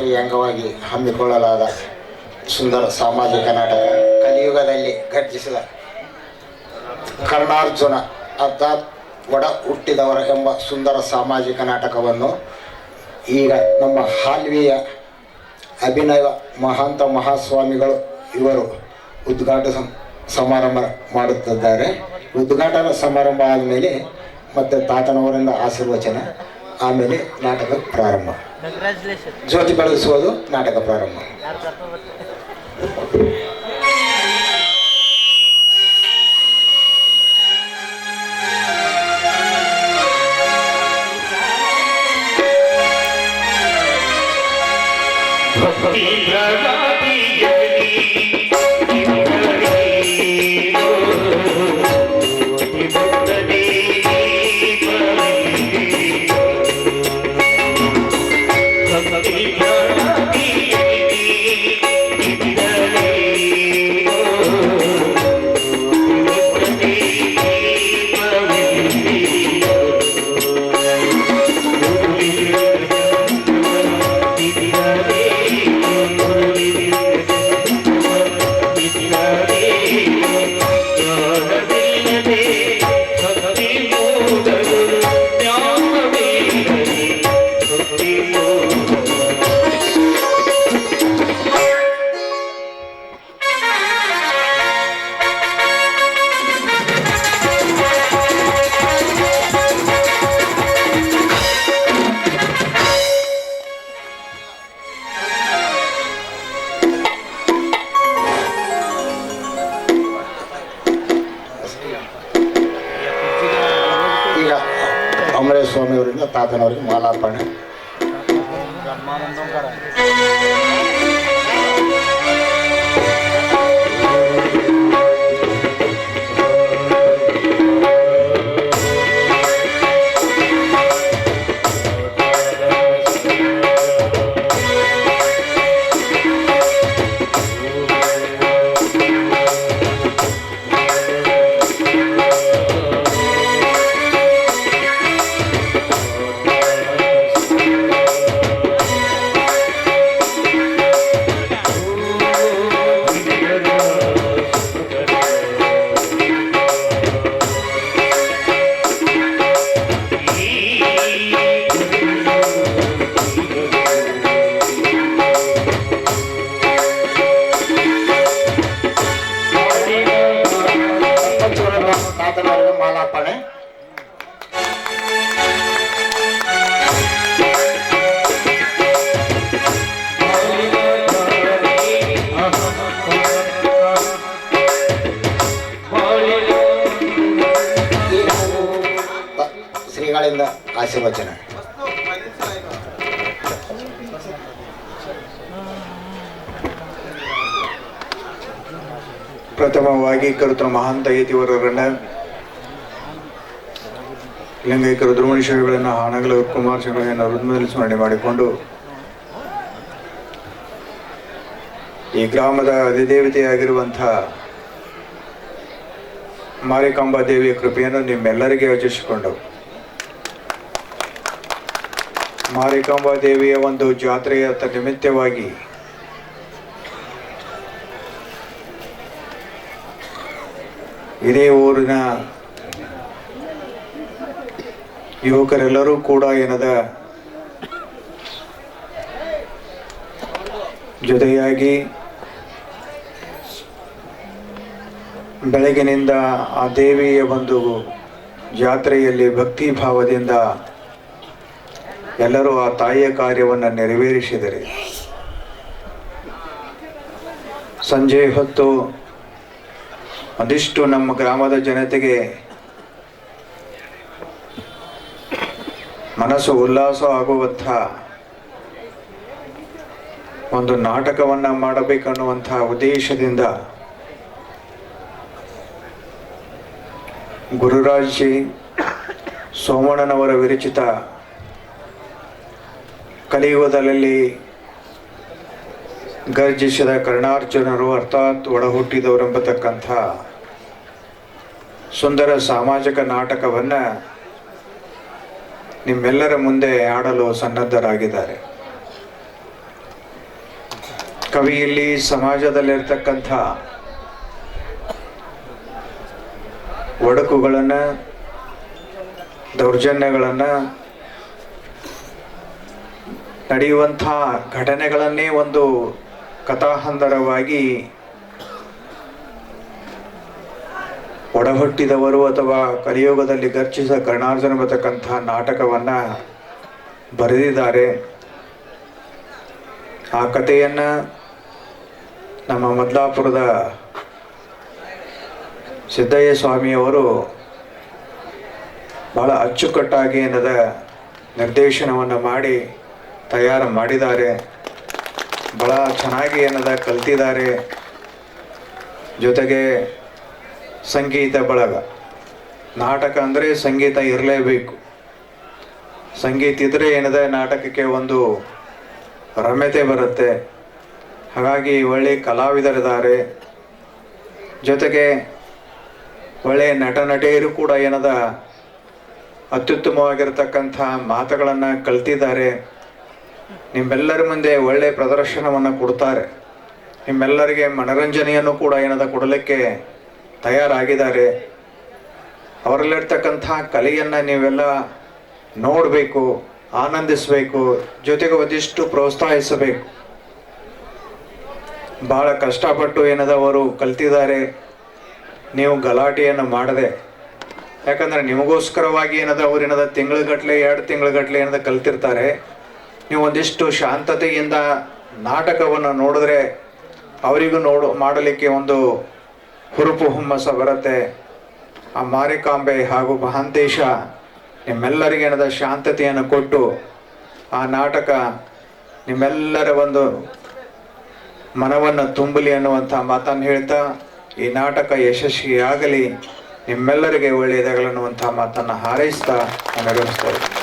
ನವರಾತ್ರಿ ಅಂಗವಾಗಿ ಹಮ್ಮಿಕೊಳ್ಳಲಾದ ಸುಂದರ ಸಾಮಾಜಿಕ ನಾಟಕ ಕಲಿಯುಗದಲ್ಲಿ ಗರ್ಜಿಸಿದ ಕರ್ಣಾರ್ಜುನ ಅರ್ಥಾತ್ ಒಡ ಹುಟ್ಟಿದವರ ಎಂಬ ಸುಂದರ ಸಾಮಾಜಿಕ ನಾಟಕವನ್ನು ಈಗ ನಮ್ಮ ಹಾಲ್ವಿಯ ಅಭಿನವ ಮಹಾಂತ ಮಹಾಸ್ವಾಮಿಗಳು ಇವರು ಉದ್ಘಾಟನಾ ಸಮಾರಂಭ ಮಾಡುತ್ತಿದ್ದಾರೆ. ಉದ್ಘಾಟನಾ ಸಮಾರಂಭ ಆದಮೇಲೆ ಮತ್ತು ತಾತನವರಿಂದ ಆಶೀರ್ವಚನ, ಆಮೇಲೆ ನಾಟಕ ಪ್ರಾರಂಭ, ಜ್ಯೋತಿ ಬೆಳಗಿಸುವುದು ನಾಟಕ ಪ್ರಾರಂಭ. ಅಮರೇಶ್ ಸ್ವಾಮಿಯವರಿಂದ ತಾತನವರಿಗೆ ಮಾಲಾರ್ಪಣೆ. ಮಾಲಾರ್ಪಣೆ. ಶ್ರೀಗಳಿಂದ ಆಶೀರ್ವಚನ. ಪ್ರಥಮವಾಗಿ ಕರುತರ ಮಹಾಂತ ಯತಿವರರನ್ನ ಲಿಂಗೈಕ್ಯರು ಧ್ರುವಣಿಶಯಗಳನ್ನು ಹಾನಗಲ ಕುಮಾರಸ್ವಾಮಿಗಳನ್ನು ಹೃದಯದಲ್ಲಿ ಸ್ಮರಣೆ ಮಾಡಿಕೊಂಡು ಈ ಗ್ರಾಮದ ಅಧಿದೇವತೆಯಾಗಿರುವಂಥ ಮಾರಿಕಾಂಬಾ ದೇವಿಯ ಕೃಪೆಯನ್ನು ನಿಮ್ಮೆಲ್ಲರಿಗೆ ಯೋಚಿಸಿಕೊಂಡು ಮಾರಿಕಾಂಬಾ ದೇವಿಯ ಒಂದು ಜಾತ್ರೆಯ ನಿಮಿತ್ತವಾಗಿ ಇದೇ ಊರಿನ ಯುವಕರೆಲ್ಲರೂ ಕೂಡ ಏನದ ಜೊತೆಯಾಗಿ ಬೆಳಗಿನಿಂದ ಆ ದೇವಿಯ ಒಂದು ಜಾತ್ರೆಯಲ್ಲಿ ಭಕ್ತಿ ಭಾವದಿಂದ ಎಲ್ಲರೂ ಆ ತಾಯಿಯ ಕಾರ್ಯವನ್ನು ನೆರವೇರಿಸಿದರೆ ಸಂಜೆ ಹೊತ್ತು ಒಂದಿಷ್ಟು ನಮ್ಮ ಗ್ರಾಮದ ಜನತೆಗೆ ಮನಸ್ಸು ಉಲ್ಲಾಸ ಆಗುವಂಥ ಒಂದು ನಾಟಕವನ್ನು ಮಾಡಬೇಕನ್ನುವಂಥ ಉದ್ದೇಶದಿಂದ ಗುರುರಾಜ್ ಸೋಮಣ್ಣನವರ ವಿರಚಿತ ಕಲಿಯುಗದಲ್ಲಿ ಗರ್ಜಿಸಿದ ಕರ್ಣಾರ್ಜುನರು ಅರ್ಥಾತ್ ಒಡಹುಟ್ಟಿದವರೆಂಬತಕ್ಕಂಥ ಸುಂದರ ಸಾಮಾಜಿಕ ನಾಟಕವನ್ನು ನಿಮ್ಮೆಲ್ಲರ ಮುಂದೆ ಆಡಲು ಸನ್ನದ್ಧರಾಗಿದ್ದಾರೆ. ಕವಿಯಲ್ಲಿ ಸಮಾಜದಲ್ಲಿರ್ತಕ್ಕಂಥ ಒಡಕುಗಳನ್ನು, ದೌರ್ಜನ್ಯಗಳನ್ನು, ನಡೆಯುವಂಥ ಘಟನೆಗಳನ್ನೇ ಒಂದು ಕಥಾಹಂದರವಾಗಿ ಒಡಹುಟ್ಟಿದವರು ಅಥವಾ ಕಲಿಯುಗದಲ್ಲಿ ಗರ್ಜಿಸ ಕರ್ಣಾರ್ಜುನ ಬರ್ತಕ್ಕಂಥ ನಾಟಕವನ್ನು ಬರೆದಿದ್ದಾರೆ. ಆ ಕಥೆಯನ್ನು ನಮ್ಮ ಮದ್ಲಾಪುರದ ಸಿದ್ದಯ್ಯ ಸ್ವಾಮಿಯವರು ಬಹಳ ಅಚ್ಚುಕಟ್ಟಾಗಿ ಏನದ ನಿರ್ದೇಶನವನ್ನು ಮಾಡಿ ತಯಾರು ಮಾಡಿದ್ದಾರೆ. ಭಾಳ ಚೆನ್ನಾಗಿ ಏನದ ಕಲ್ತಿದ್ದಾರೆ. ಜೊತೆಗೆ ಸಂಗೀತ ಬಳಗ, ನಾಟಕ ಅಂದರೆ ಸಂಗೀತ ಇರಲೇಬೇಕು. ಸಂಗೀತ ಇದ್ದರೆ ಏನದ ನಾಟಕಕ್ಕೆ ಒಂದು ರಮ್ಯತೆ ಬರುತ್ತೆ. ಹಾಗಾಗಿ ಒಳ್ಳೆ ಕಲಾವಿದರಿದ್ದಾರೆ. ಜೊತೆಗೆ ಒಳ್ಳೆಯ ನಟ ನಟಿಯರು ಕೂಡ ಏನದ ಅತ್ಯುತ್ತಮವಾಗಿರ್ತಕ್ಕಂಥ ಮಾತುಗಳನ್ನು ಕಲ್ತಿದ್ದಾರೆ. ನಿಮ್ಮೆಲ್ಲರ ಮುಂದೆ ಒಳ್ಳೆಯ ಪ್ರದರ್ಶನವನ್ನು ಕೊಡ್ತಾರೆ. ನಿಮ್ಮೆಲ್ಲರಿಗೆ ಮನರಂಜನೆಯನ್ನು ಕೂಡ ಏನದ ಕೊಡಲಿಕ್ಕೆ ತಯಾರಾಗಿದ್ದಾರೆ. ಅವರಲ್ಲಿರ್ತಕ್ಕಂಥ ಕಲೆಯನ್ನು ನೀವೆಲ್ಲ ನೋಡಬೇಕು, ಆನಂದಿಸಬೇಕು, ಜೊತೆಗೆ ಒಂದಿಷ್ಟು ಪ್ರೋತ್ಸಾಹಿಸಬೇಕು. ಭಾಳ ಕಷ್ಟಪಟ್ಟು ಏನದ ಅವರು ಕಲ್ತಿದ್ದಾರೆ. ನೀವು ಗಲಾಟೆಯನ್ನು ಮಾಡದೆ, ಯಾಕಂದರೆ ನಿಮಗೋಸ್ಕರವಾಗಿ ಏನದ ಅವ್ರು ಏನದ ತಿಂಗಳುಗಟ್ಟಲೆ 2 ತಿಂಗಳುಗಟ್ಟಲೆ ಏನದ ಕಲ್ತಿರ್ತಾರೆ. ನೀವು ಒಂದಿಷ್ಟು ಶಾಂತತೆಯಿಂದ ನಾಟಕವನ್ನು ನೋಡಿದ್ರೆ ಅವರಿಗೂ ಮಾಡಲಿಕ್ಕೆ ಒಂದು ಹುರುಪು ಹುಮ್ಮಸ ಬರುತ್ತೆ. ಆ ಮಾರಿಕಾಂಬೆ ಹಾಗೂ ಮಹಾಂತೇಶ ನಿಮ್ಮೆಲ್ಲರಿಗೆ ಏನದ ಶಾಂತತೆಯನ್ನು ಕೊಟ್ಟು ಆ ನಾಟಕ ನಿಮ್ಮೆಲ್ಲರ ಒಂದು ಮನವನ್ನು ತುಂಬಲಿ ಅನ್ನುವಂಥ ಮಾತನ್ನು ಹೇಳ್ತಾ, ಈ ನಾಟಕ ಯಶಸ್ವಿಯಾಗಲಿ, ನಿಮ್ಮೆಲ್ಲರಿಗೆ ಒಳ್ಳೆಯದಾಗಲಿ ಅನ್ನುವಂಥ ಮಾತನ್ನು ಹಾರೈಸ್ತಾ ನೆರವೇರಿಸ್ತಾ ಇದ್ದೀನಿ.